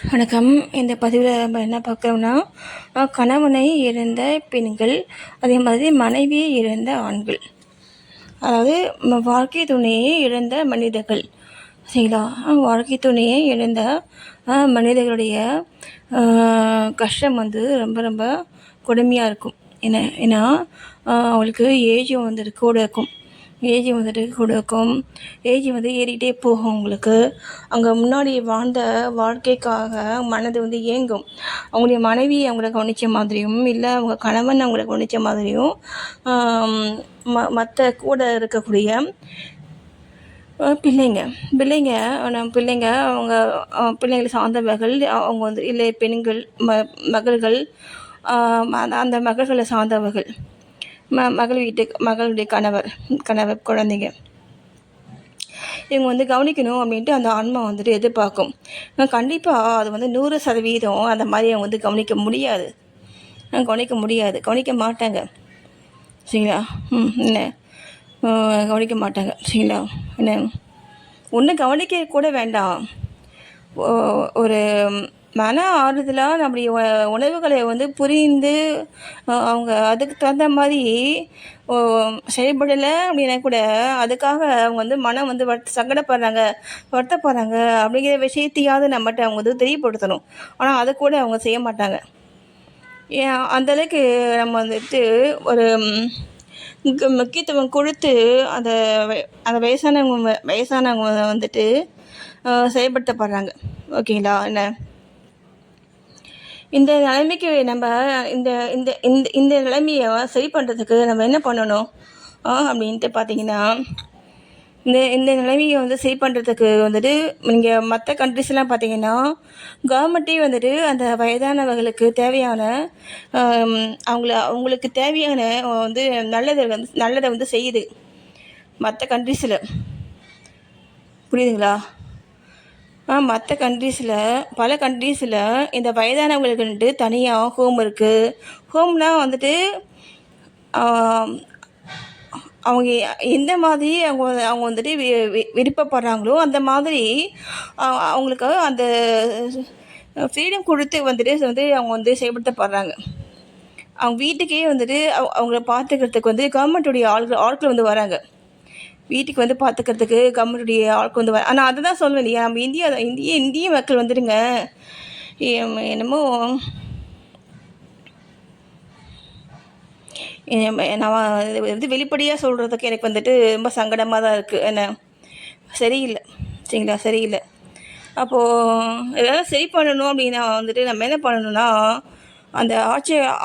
வணக்கம். இந்த பதிவில் நம்ம என்ன பார்க்குறோம்னா, கணவனை இழந்த பெண்கள், அதே மாதிரி மனைவியை இழந்த ஆண்கள். அதாவது வாழ்க்கை துணையை இழந்த மனிதர்கள். சரிங்களா? வாழ்க்கை துணையை இழந்த மனிதர்களுடைய கஷ்டம் வந்து ரொம்ப ரொம்ப கொடுமையாக இருக்கும். ஏன்னா அவங்களுக்கு ஏஜும் வந்துட்டு கூட இருக்கும். ஏஜ் வந்து ஏறிக்கிட்டே போகும். அவங்களுக்கு அங்கே முன்னாடி வாழ்ந்த வாழ்க்கைக்காக மனது வந்து ஏங்கும். அவங்களுடைய மனைவி அவங்கள கவனித்த மாதிரியும், இல்லை அவங்க கணவன் அவங்கள கவனித்த மாதிரியும் மற்ற கூட இருக்கக்கூடிய பிள்ளைங்க அவங்க பிள்ளைங்களை சார்ந்தவர்கள், அவங்க வந்து இல்லை பெண்கள், மகள்கள், அந்த மகள்களை சார்ந்தவர்கள், மகளுடைய கணவர் குழந்தைங்க, இவங்க வந்து கவனிக்கணும் அப்படின்ட்டு அந்த ஆன்மா வந்துட்டு எதிர்பார்க்கும். கண்டிப்பாக அது வந்து 100% அந்த மாதிரி அவங்க வந்து கவனிக்க முடியாது, கவனிக்க மாட்டாங்க. சரிங்களா? என்ன கவனிக்க மாட்டாங்க. சரிங்களா? என்ன ஒன்றும் கவனிக்க கூட வேண்டாம். ஒரு மன ஆறுதலாக நம்முடைய உணர்வுகளை வந்து புரிந்து அவங்க அதுக்கு தகுந்த மாதிரி செயல்படலை அப்படின்னா கூட அதுக்காக அவங்க வந்து மனம் வந்து வருத்தப்படுறாங்க அப்படிங்கிற விஷயத்தையாவது நம்மகிட்ட அவங்க வந்து தெரியப்படுத்தணும். ஆனால் அதை கூட அவங்க செய்ய மாட்டாங்க. ஏன் அந்தளவுக்கு நம்ம வந்துட்டு ஒரு முக்கியத்துவம் கொடுத்து அந்த வயசானவங்க வந்துட்டு செயல்படுத்தப்படுறாங்க. ஓகேங்களா? என்ன இந்த நிலைமைக்கு நம்ம இந்த இந்த இந்த இந்த நிலைமையை சரி பண்ணுறதுக்கு நம்ம என்ன பண்ணணும் அப்படின்ட்டு பார்த்தீங்கன்னா, இந்த நிலைமையை வந்து சரி பண்ணுறதுக்கு வந்துட்டு நீங்கள் மற்ற கண்ட்ரிஸ்லாம் பார்த்தீங்கன்னா, கவர்மெண்ட்டே வந்துட்டு அந்த வயதானவர்களுக்கு தேவையான அவங்களுக்கு தேவையான வந்து நல்லதை வந்து செய்யுது மற்ற கண்ட்ரிஸில். புரியுதுங்களா? மற்ற பல கண்ட்ரீஸில் இந்த வயதானவங்களுக்குன்ட்டு தனியாக ஹோம் இருக்குது. ஹோம்னால் வந்துட்டு அவங்க எந்த மாதிரி அவங்க வந்துட்டு விருப்பப்படுறாங்களோ அந்த மாதிரி அவங்களுக்கு அந்த ஃப்ரீடம் கொடுத்து வந்துட்டு அவங்க வந்து செயல்படுத்தப்படுறாங்க. அவங்க வீட்டுக்கே வந்துட்டு அவங்கள பார்த்துக்கிறதுக்கு வந்து கவர்மெண்ட்டுடைய ஆட்கள் வந்து வராங்க. வீட்டுக்கு வந்து பார்த்துக்கிறதுக்கு கவர்மெண்ட்டுடைய ஆட்கள் வந்து ஆனால் அதை தான் சொல்லுவேன் இல்லையா, நம்ம இந்திய மக்கள் வந்துடுங்க என்னமோ நான் வந்து வெளிப்படையாக சொல்கிறதுக்கு எனக்கு வந்துட்டு ரொம்ப சங்கடமாக தான் இருக்குது. என்ன சரியில்லை. சரிங்களா? சரியில்லை. அப்போது எதாவது சரி பண்ணணும் அப்படின்னா வந்துட்டு நம்ம என்ன பண்ணணும்னா, அந்த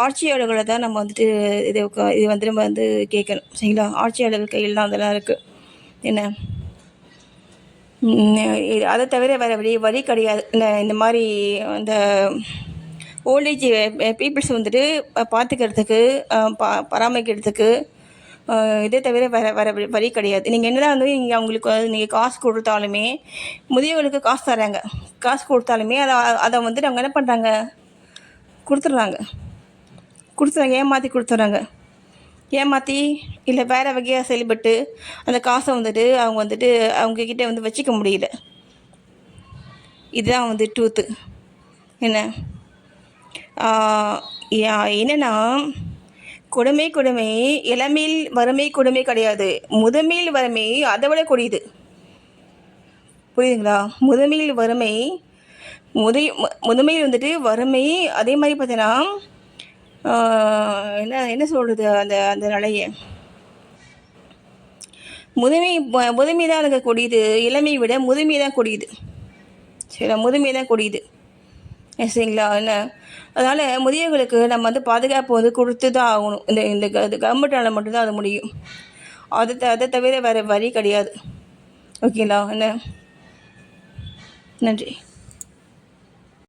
ஆட்சியாளர்களை தான் நம்ம வந்துட்டு இது வந்து நம்ம வந்து கேட்கணும். சரிங்களா? ஆட்சியாளர்கள் கையில் தான் அதெல்லாம் இருக்குது. என்ன அதை தவிர வேறு வழி கிடையாது. இந்த மாதிரி இந்த ஓல்டேஜ் பீப்புள்ஸ் வந்துட்டு பார்த்துக்கிறதுக்கு பராமரிக்கிறதுக்கு இதே தவிர வேறு வழி கிடையாது. நீங்கள் என்னதான் வந்து நீங்கள் அவங்களுக்கு நீங்கள் காசு கொடுத்தாலுமே, முதியவர்களுக்கு காசு தராங்க, காசு கொடுத்தாலுமே அதை வந்துட்டு அவங்க என்ன பண்ணுறாங்க, கொடுத்துட்றாங்க, ஏமாற்றி இல்லை வேறு வகையாக செயல்பட்டு அந்த காசை வந்துட்டு அவங்க வந்துட்டு அவங்கக்கிட்ட வந்து வச்சுக்க முடியல. இதுதான் வந்து ட்ரூத்து. என்னென்னா கொடுமை இளமையில் வறுமை கொடுமை கிடையாது, முதுமையில் வறுமை அதை விட கொடியுது. புரியுதுங்களா? முதுமையில் வந்துட்டு வறுமை. அதே மாதிரி பார்த்தீங்கன்னா என்ன சொல்கிறது, அந்த நிலையை முதுமை தான் எனக்கு கொடியுது. இளமையை விட முதுமை தான் கொடியுது. சரிங்களா? முதுமை தான் கொடியுது. சரிங்களா? என்ன அதனால் முதியவர்களுக்கு நம்ம வந்து பாதுகாப்பு வந்து கொடுத்து தான் ஆகணும். இந்த கவர்மெண்ட்டால் மட்டும்தான் அது முடியும். அதை தவிர வேறு வழி கிடையாது. ஓகேங்களா? என்ன நன்றி.